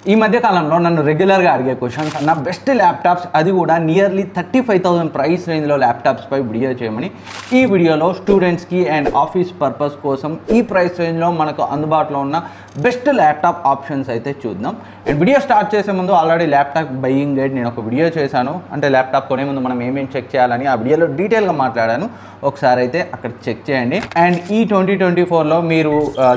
ఈ మధ్య కాలంలో నన్ను రెగ్యులర్గా అడిగే క్వశ్చన్స్ నా బెస్ట్ ల్యాప్టాప్స్, అది కూడా నియర్లీ 35,000 ప్రైస్ రేంజ్లో ల్యాప్టాప్స్పై వీడియో చేయమని ఈ వీడియోలో స్టూడెంట్స్కి అండ్ ఆఫీస్ పర్పస్ కోసం ఈ ప్రైస్ రేంజ్లో మనకు అందుబాటులో ఉన్న బెస్ట్ ల్యాప్టాప్ ఆప్షన్స్ అయితే చూద్దాం. అండ్ వీడియో స్టార్ట్ చేసే ముందు ఆల్రెడీ ల్యాప్టాప్ బయ్యింగ్ గైడ్ నేను ఒక వీడియో చేశాను. అంటే ల్యాప్టాప్ కొనే ముందు మనం ఏమేమి చెక్ చేయాలని ఆ వీడియోలో డీటెయిల్గా మాట్లాడాను. ఒకసారి అయితే అక్కడ చెక్ చేయండి. అండ్ ఈ 2024లో మీరు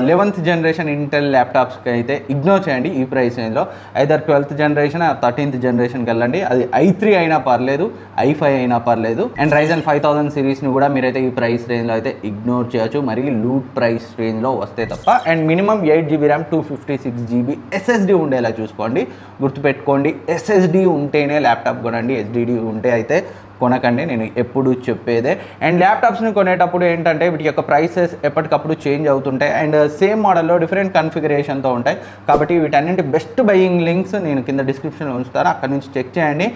11th జనరేషన్ ఇంటెల్ ల్యాప్టాప్స్కి అయితే ఇగ్నోర్ చేయండి. ఈ ప్రైస్ రేంజ్లో ఐదర్ 12th జనరేషన్ 13th జనరేషన్కి వెళ్ళండి. అది i3 అయినా పర్లేదు, i5 అయినా పర్లేదు. అండ్ Ryzen 5000 సిరీస్ని కూడా మీరైతే ఈ ప్రైస్ రేంజ్లో అయితే ఇగ్నోర్ చేయొచ్చు, మరి లూట్ ప్రైస్ రేంజ్లో వస్తే తప్ప. And minimum 8GB RAM 256GB SSD ఉండేలా చూసుకోండి. గుర్తుపెట్టుకోండి, SSD ఉంటేనే ల్యాప్టాప్ కొనండి, SSD ఉంటే అయితే కొనకండి, నేను ఎప్పుడు చెప్పేదే. అండ్ ల్యాప్టాప్స్ని కొనేటప్పుడు ఏంటంటే వీటి యొక్క ప్రైసెస్ ఎప్పటికప్పుడు చేంజ్ అవుతుంటాయి అండ్ సేమ్ మోడల్లో డిఫరెంట్ కన్ఫిగరేషన్తో ఉంటాయి. కాబట్టి వీటన్నింటి బెస్ట్ బయింగ్ లింక్స్ నేను కింద డిస్క్రిప్షన్లో ఉంచుతాను, అక్కడ నుంచి చెక్ చేయండి.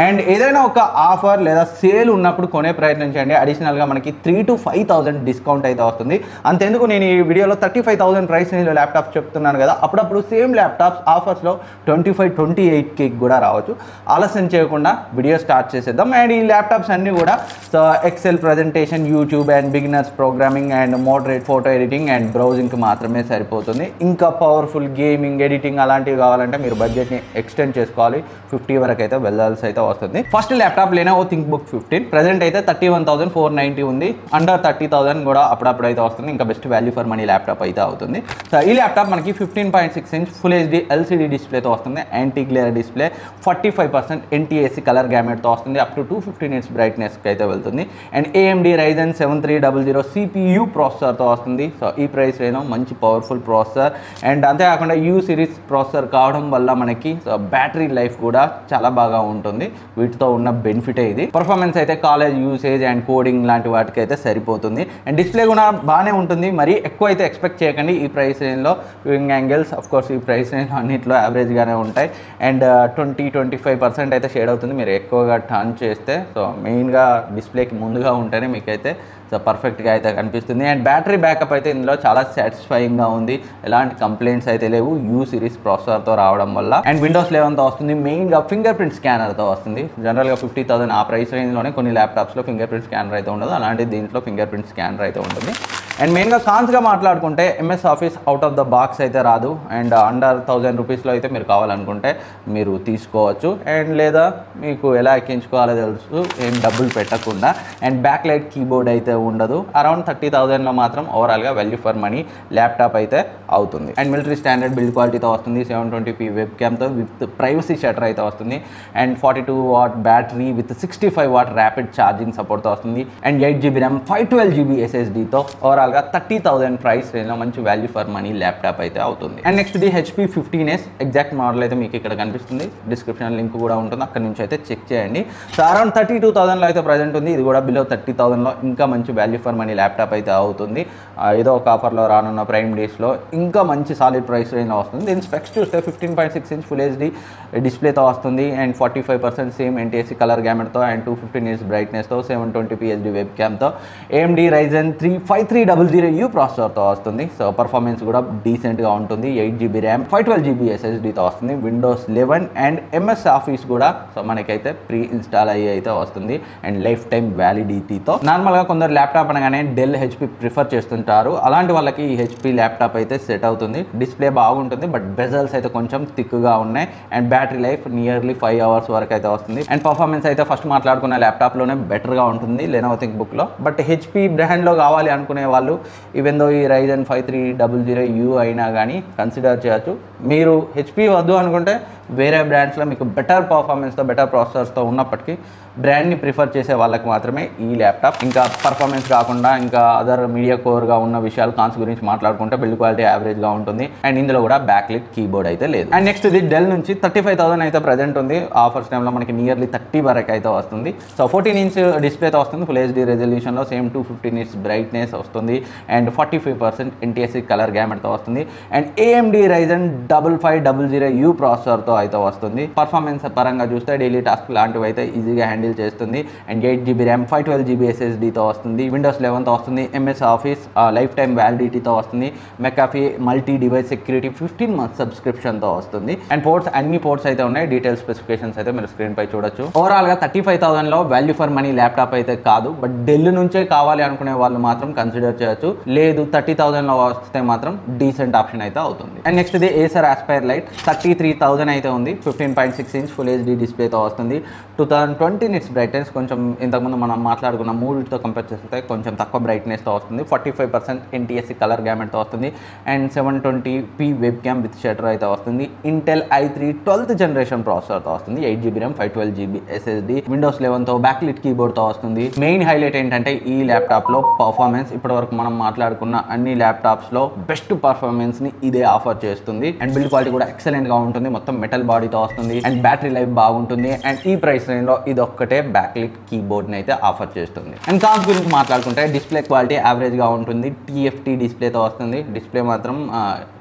అండ్ ఏదైనా ఒక ఆఫర్ లేదా సేల్ ఉన్నప్పుడు కొనే ప్రయత్నం చేయండి. అడిషనల్గా మనకి 3,000 to 5,000 డిస్కౌంట్ అయితే వస్తుంది. అంతెందుకు నేను ఈ వీడియోలో 35,000 ప్రైస్ రేంజ్లో ల్యాప్టాప్స్ చెప్తున్నాను కదా, అప్పుడప్పుడు సేమ్ ల్యాప్టాప్స్ ఆఫర్స్లో 25-28K కూడా రావచ్చు. ఆలస్యం చేయకుండా వీడియో స్టార్ట్ చేసేద్దాం. అండ్ ఈ ల్యాప్టాప్స్ అన్నీ కూడా Excel presentation, YouTube and beginners programming and moderate photo editing and బ్రౌజింగ్కి మాత్రమే సరిపోతుంది. ఇంకా పవర్ఫుల్ గేమింగ్, ఎడిటింగ్ అలాంటివి కావాలంటే మీరు బడ్జెట్ని ఎక్స్టెండ్ చేసుకోవాలి. 50 వరకు అయితే వెళ్ళాల్సి అయితే వస్తుంది. First laptop Lenovo ThinkBook 15 present అయితే 31,490 ఉంది. అండర్ 30,000 కూడా అప్పుడప్పుడు అయితే వస్తుంది. ఇంకా best value for money laptop అయితే అవుతుంది. సో ఈ ల్యాప్టాప్ మనకి 15.6 ఇంచ్ ఫుల్ HD LCD డిస్ప్లేతో వస్తుంది. Anti glare display, 45% NTSC colour గ్యామెట్తో వస్తుంది. అప్ టు 250 nits బ్రైట్నెస్కి అయితే వెళ్తుంది. అండ్ AMD Ryzen 7300 CPU ప్రాసెసర్తో వస్తుంది. సో ఈ ప్రైస్ రేంజ్లో మంచి పవర్ఫుల్ ప్రాసెసర్. అండ్ అంతేకాకుండా U సిరీస్ ప్రాసెసర్ కావడం వల్ల మనకి బ్యాటరీ లైఫ్ కూడా చాలా బాగా ఉంటుంది. వీటితో ఉన్న బెనిఫిటే ఇది. పర్ఫార్మెన్స్ అయితే కాలేజ్ యూసేజ్ అండ్ కోడింగ్ లాంటి వాటికి అయితే సరిపోతుంది. అండ్ డిస్ప్లే కూడా బాగానే ఉంటుంది, మరి ఎక్కువ అయితే ఎక్స్పెక్ట్ చేయకండి ఈ ప్రైస్ రేంజ్లో. వ్యూయింగ్ యాంగిల్స్ అఫ్కోర్స్ ఈ ప్రైస్ రేంజ్లో అన్నింటిలో యావరేజ్గానే ఉంటాయి. అండ్ 20-25% అయితే షేడ్ అవుతుంది మీరు ఎక్కువగా టర్న్ చేస్తే. సో మెయిన్గా డిస్ప్లేకి ముందుగా ఉంటేనే మీకైతే సో పర్ఫెక్ట్గా అయితే కనిపిస్తుంది. అండ్ బ్యాటరీ బ్యాకప్ అయితే ఇందులో చాలా సాటిస్ఫైయింగ్గా ఉంది, ఎలాంటి కంప్లైంట్స్ అయితే లేవు U సిరీస్ ప్రాసెసర్తో రావడం వల్ల. అండ్ Windows 11తో వస్తుంది. మెయిన్గా ఫింగర్ ప్రింట్ స్కానర్తో వస్తుంది. జనరల్గా 50,000 ఆ ప్రైస్ రేంజ్లోనే కొన్ని ల్యాప్టాప్స్లో ఫింగర్ ప్రింట్ స్కానర్ అయితే ఉండదు, అలాంటి దీంట్లో ఫింగర్ ప్రింట్ స్కానర్ అయితే ఉంటుంది. అండ్ మెయిన్గా కాన్స్గా మాట్లాడుకుంటే MS office out of the box అయితే రాదు. అండ్ అండర్ 1000 రూపీస్లో అయితే మీరు కావాలనుకుంటే మీరు తీసుకోవచ్చు. అండ్ లేదా మీకు ఎలా ఎక్కించుకోవాలో తెలుసు, ఏం డబ్బులు పెట్టకుండా. అండ్ బ్యాక్ లైట్ కీబోర్డ్ అయితే ఉండదు. అరౌండ్ 30,000లో మాత్రం ఓవరాల్గా వాల్యూ ఫర్ మనీ ల్యాప్టాప్ అయితే అవుతుంది. అండ్ మిలిటరీ స్టాండర్డ్ బిల్డ్ క్వాలిటీతో వస్తుంది. 720p వెబ్ క్యామ్తో విత్ ప్రైవసీ షటర్ అయితే వస్తుంది. And 42W battery with 65W rapid charging సపోర్ట్తో వస్తుంది. అండ్ 8GB ర్యామ్ 512GB SSDతో ఓవరాల్గా 30,000 ప్రైస్ రేంజ్లో మంచి వాల్యూ ఫర్ మనీ ల్యాప్టాప్ అయితే అవుతుంది. And next the HP 15s exact model అయితే మీకు ఇక్కడ కనిపిస్తుంది. డిస్క్రిప్షన్ లింక్ కూడా ఉంటుంది, అక్కడ నుంచి అయితే చెక్ చేయండి. సో అరౌండ్ 32,000లో అయితే ప్రజెంట్ ఉంది. ఇది కూడా బిలో 30,000లో ఇంకా మంచి వాల్యూ ఫర్ మనీ ల్యాప్టాప్ అయితే అవుతుంది. ఏదో ఒక ఆఫర్లో రానున్న ప్రైమ్ డేస్లో ఇంకా మంచి సాలిడ్ ప్రైస్ రేంజ్లో వస్తుంది. దీని స్పెక్స్ చూస్తే 15.6 ఇంచ్ ఫుల్ HD డిస్ప్లేతో వస్తుంది. అండ్ 45% సేమ్ NTSC కలర్ గ్యామెట్తో అండ్ 250 nits బ్రైట్నెస్తో 720p HD వెబ్ క్యామ్తో AMD Ryzen 5300U ప్రాసెసర్తో వస్తుంది. సో పర్ఫార్మెన్స్ కూడా డీసెంట్గా ఉంటుంది. 8GB ర్యామ్ 512GB SSDతో వస్తుంది. Windows 11 అండ్ MS ఆఫీస్ కూడా సో మనకైతే ప్రీ ఇన్స్టాల్ అయ్యి అయితే వస్తుంది. అండ్ లైఫ్ టైం వ్యాలిడిటీతో. నార్మల్గా కొందరు ల్యాప్టాప్ అనగానే డెల్ HP ప్రిఫర్ చేస్తుంటారు. అలాంటి వాళ్ళకి ఈ HP ల్యాప్టాప్ అయితే సెట్ అవుతుంది. డిస్ప్లే బాగుంటుంది, బట్ బెజల్స్ అయితే కొంచెం థిక్గా ఉన్నాయి. And battery life nearly 5 hours వరకు అయితే వస్తుంది. అండ్ పర్ఫార్మెన్స్ అయితే ఫస్ట్ మాట్లాడుకున్న ల్యాప్టాప్లోనే బెటర్గా ఉంటుంది Lenovo ThinkBookలో. బట్ HP బ్రాండ్లో కావాలి అనుకునే వాళ్ళు ఈవెన్ దో ఈ Ryzen 5300U అయినా కానీ కన్సిడర్ చేయొచ్చు. మీరు HP వద్దు అనుకుంటే వేరే బ్రాండ్స్లో మీకు బెటర్ పర్ఫార్మెన్స్తో బెటర్ ప్రాసెసర్స్తో ఉన్నప్పటికీ బ్రాండ్ని ప్రిఫర్ చేసే వాళ్ళకి మాత్రమే ఈ ల్యాప్టాప్. ఇంకా పర్ఫార్మెన్స్ కాకుండా ఇంకా అదర్ మీడియా కోర్గా ఉన్న విషయాలు కాన్స్ గురించి మాట్లాడుకుంటే బిల్డ్ క్వాలిటీ యావరేజ్గా ఉంటుంది. అండ్ ఇందులో కూడా బ్యాక్లిట్ కీబోర్డ్ అయితే లేదు. అండ్ నెక్స్ట్ ఇది డెల్ నుంచి 35,000 అయితే ప్రజెంట్ ఉంది. ఆఫర్స్ టైంలో మనకి నియర్లీ 30 వరకు అయితే వస్తుంది. సో 14 inch డిస్ప్లేతో వస్తుంది. ఫుల్ HD రెజల్యూషన్లో సేమ్ 250 nits బ్రైట్నెస్ వస్తుంది. అండ్ 45% NTSC కలర్ గ్యామెట్తో వస్తుంది. అండ్ AMD Ryzen 5500U ప్రాసెసర్తో అయితే వస్తుంది. పర్ఫార్మెన్స్ పరంగా చూస్తే డైలీ టాస్క్ లాంటివి అయితే ఈజీగా హ్యాండిల్ హ్యాండిల్ చేస్తుంది. అండ్ 8GB ర్యామ్ 512GB SSDతో వస్తుంది. విండోస్ 11తో వస్తుంది. MS ఆఫీస్ లైఫ్ టైమ్ వ్యాలిడిటీతో వస్తుంది. McAfee multi device security 15 months సబ్స్క్రిప్షన్తో వస్తుంది. అండ్ అన్ని పోర్ట్స్ అయితే ఉన్నాయి. డీటెయిల్ స్పెసిఫికేషన్స్ అయితే మీరు స్క్రీన్ పై చూడొచ్చు. ఓవరాల్గా 35,000లో వాల్యూ ఫర్ మనీ ల్యాప్టాప్ అయితే కాదు, బట్ డెల్ నుంచే కావాలి అనుకునే వాళ్ళు మాత్రం కన్సిడర్ చేయొచ్చు. లేదు 30,000లో వస్తే మాత్రం డీసెంట్ ఆప్షన్ అయితే అవుతుంది. అండ్ నెక్స్ట్ ఇది ఏసర్ ఆస్పైర్ లైట్ 33,000 అయితే ఉంది. 15.6 inch ఫుల్ HD డిస్ప్లేతో వస్తుంది. 2020 nits బ్రైట్నెస్ కొంచెం ఇంతకుముందు మనం మాట్లాడుకున్న మూడుతో కంపేర్ చేస్తే కొంచెం తక్కువ బ్రైట్నెస్తో వస్తుంది. 45% NTSC కలర్ గ్యామెట్తో వస్తుంది. And 720p web cam with shutter అయితే వస్తుంది. ఇంటెల్ i3 12th జనరేషన్ ప్రాసెసర్తో వస్తుంది. 8GB RAM 512GB SSD Windows 11తో బ్యాక్లిట్ కీబోర్డ్తో వస్తుంది. మెయిన్ హైలైట్ ఏంటంటే ఈ ల్యాప్టాప్లో పర్ఫార్మెన్స్ ఇప్పటివరకు మనం మాట్లాడుకున్న అన్ని ల్యాప్టాప్స్లో బెస్ట్ పర్ఫార్మెన్స్ని ఇదే ఆఫర్ చేస్తుంది. అండ్ బిల్డ్ క్వాలిటీ కూడా ఎక్సలెంట్గా ఉంటుంది. మొత్తం మెటల్ బాడీతో వస్తుంది. అండ్ బ్యాటరీ లైఫ్ బాగుంటుంది. అండ్ ఈ ప్రైస్ రేంజ్లో ఇది ఒక్కటే బ్యాక్లిట్ కీబోర్డ్ని అయితే ఆఫర్ చేస్తుంది. అండ్ కాన్స్ గురించి మాట్లాడుకుంటే డిస్ప్లే క్వాలిటీ యావరేజ్గా ఉంటుంది. TFT డిస్ప్లేతో వస్తుంది. డిస్ప్లే మాత్రం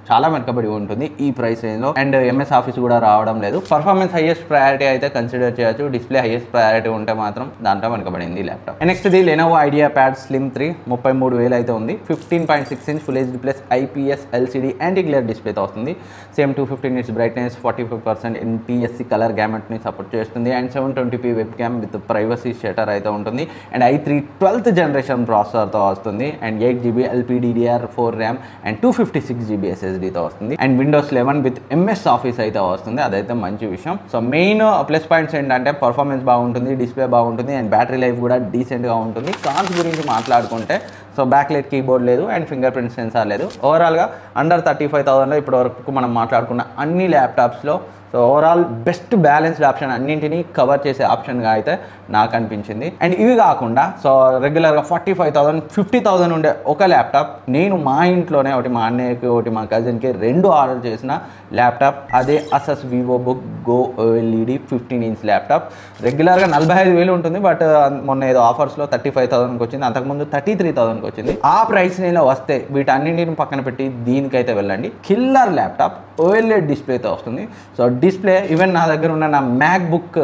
చాలా వెనకబడి ఉంటుంది ఈ ప్రైస్ రేంజ్లో. అండ్ MS ఆఫీస్ కూడా రావడం లేదు. పర్ఫార్మెన్స్ హైయెస్ట్ ప్రయారిటీ అయితే కన్సిడర్ చేయొచ్చు. డిస్ప్లే హైయెస్ట్ ప్రయారిటీ ఉంటే మాత్రం దాంట్లో వెనకబడింది ల్యాప్టాప్. నెక్స్ట్ ఇది లెనోవో ఐడియా ప్యాడ్ స్లిమ్ 3 33,000 అయితే ఉంది. 15.6 inch full HD plus IPS LCD anti glare డిస్ప్లేతో వస్తుంది. Same 250 nits brightness 45% NTSC colour గ్యామెట్ని సపోర్ట్ చేస్తుంది. And 720p web cam with privacy shutter అయితే ఉంటుంది. అండ్ i3 12th జనరేషన్ ప్రాసెసర్తో వస్తుంది. And 8GB LPDDR4 RAM and 256GB SSDతో వస్తుంది. And Windows 11 with MS office అయితే వస్తుంది. అదైతే మంచి విషయం. సో మెయిన్ ప్లస్ పాయింట్స్ ఏంటంటే పర్ఫార్మెన్స్ బాగుంటుంది, డిస్ప్లే బాగుంటుంది, అండ్ బ్యాటరీ లైఫ్ కూడా డీసెంట్గా ఉంటుంది. కాన్స్ గురించి మాట్లాడుకుంటే సో బ్యాక్లైట్ కీబోర్డ్ లేదు అండ్ ఫింగర్ ప్రింట్ సెన్సార్ లేదు. ఓవరాల్గా అండర్ 35,000లో ఇప్పటి వరకు మనం మాట్లాడుకున్న అన్ని ల్యాప్టాప్స్లో so overall best balanced option అన్నింటినీ కవర్ చేసే ఆప్షన్గా అయితే నాకు అనిపించింది. అండ్ ఇవి కాకుండా సో రెగ్యులర్గా 45,000 50,000 ఉండే ఒక ల్యాప్టాప్ నేను మా ఇంట్లోనే ఒకటి మా అన్నయ్యకి ఒకటి మా కజిన్కి 2 ఆర్డర్ చేసిన ల్యాప్టాప్ అదే అసస్ వివోబుక్ గో OLED 15 inch ల్యాప్టాప్. రెగ్యులర్గా 45,000 ఉంటుంది, బట్ మొన్న ఏదో ఆఫర్స్లో 35,000కి వచ్చింది. అంతకుముందు 33,000కి వచ్చింది. ఆ ప్రైస్ నేను వస్తే వీటన్నింటిని పక్కన పెట్టి దీనికైతే వెళ్ళండి. కిల్లర్ ల్యాప్టాప్ OLED డిస్ప్లేతో వస్తుంది. సో డిస్ప్లే ఈవెన్ నా దగ్గర ఉన్న నా MacBook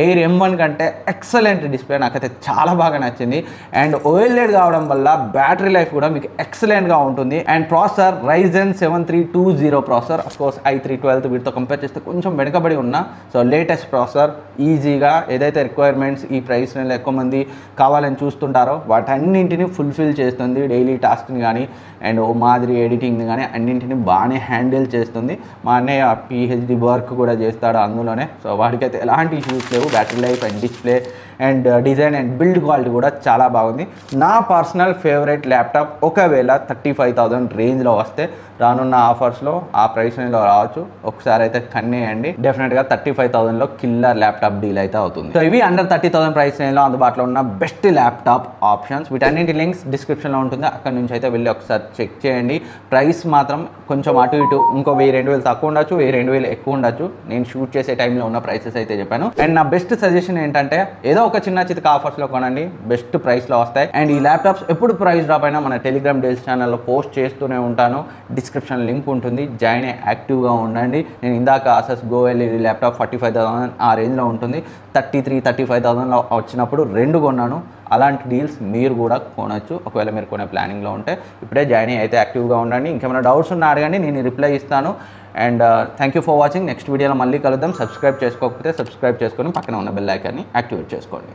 Air M1 కంటే ఎక్సలెంట్ డిస్ప్లే, నాకైతే చాలా బాగా నచ్చింది. అండ్ OLED కావడం వల్ల బ్యాటరీ లైఫ్ కూడా మీకు ఎక్సలెంట్గా ఉంటుంది. And processor Ryzen 7320 processor. Of course i3 12th వీటితో కంపేర్ చేస్తే కొంచెం వెనుకబడి ఉన్నా సో లేటెస్ట్ ప్రాసెసర్ ఈజీగా ఏదైతే రిక్వైర్మెంట్స్ ఈ ప్రైస్ రేంజ్లో ఎక్కువ మంది కావాలని చూస్తుంటారో వాటన్నింటినీ ఫుల్ఫిల్ చేస్తుంది. డైలీ టాస్క్ని కానీ అండ్ మాదిరి ఎడిటింగ్ని కానీ అన్నింటినీ బాగానే హ్యాండిల్ చేస్తుంది. మా అన్నయ్య PhD వర్క్ కూడా చేస్తాడు అందులోనే. సో వాడికైతే ఎలాంటి ఇష్యూస్ లేవు. Battery life and display and design and build quality కూడా చాలా బాగుంది. నా పర్సనల్ ఫేవరెట్ ల్యాప్టాప్ ఒకవేళ 35,000 రేంజ్లో వస్తే రానున్న ఆఫర్స్లో ఆ ప్రైస్ రేంజ్లో రావచ్చు. ఒకసారి అయితే కన్నేయండి. డెఫినెట్గా 35,000లో కిల్లర్ ల్యాప్టాప్ డీల్ అయితే అవుతుంది. సో ఇవి అండర్ 30,000 ప్రైస్ రేంజ్లో అందుబాటులో ఉన్న బెస్ట్ ల్యాప్టాప్ ఆప్షన్స్. వీటన్నింటి లింక్స్ డిస్క్రిప్షన్లో ఉంటుంది. అక్కడ నుంచి అయితే వెళ్ళి ఒకసారి చెక్ చేయండి. ప్రైస్ మాత్రం కొంచెం అటు ఇటు ఇంకో 1,200 తక్కువ ఉండొచ్చు, 2,000 ఎక్కువ ఉండొచ్చు. నేను షూట్ చేసే టైంలో ఉన్న ప్రైసెస్ అయితే చెప్పాను. అండ్ నా బెస్ట్ సజెషన్ ఏంటంటే ఏదో ఒక చిన్న చితక ఆఫర్స్లో కొనండి, బెస్ట్ ప్రైస్లో వస్తాయి. అండ్ ఈ ల్యాప్టాప్స్ ఎప్పుడు ప్రైస్ డ్రాప్ అయినా మన టెలిగ్రామ్ డీల్స్ ఛానల్లో పోస్ట్ చేస్తూనే ఉంటాను. డిస్క్రిప్షన్ లింక్ ఉంటుంది, జాయిన్ అయ్యి యాక్టివ్గా ఉండండి. నేను ఇందాక అసస్ గో OLED ల్యాప్టాప్ 45,000 ఆ రేంజ్లో ఉంటుంది. 35,000లో వచ్చినప్పుడు 2 కొన్నాను. అలాంటి డీల్స్ మీరు కూడా కొనవచ్చు ఒకవేళ మీరు కొనే ప్లానింగ్లో ఉంటే. ఇప్పుడే జాయిన్ అయితే యాక్టివ్గా ఉండండి. ఇంకేమైనా డౌట్స్ ఉన్నా అడగండి, నేను రిప్లై ఇస్తాను. And thank you for watching. Next వీడియోలో మళ్ళీ కలుద్దాం. సబ్స్క్రైబ్ చేసుకోకపోతే సబ్స్క్రైబ్ చేసుకొని పక్కన ఉన్న బెల్ ఐకాన్ని యాక్టివేట్ చేసుకోండి.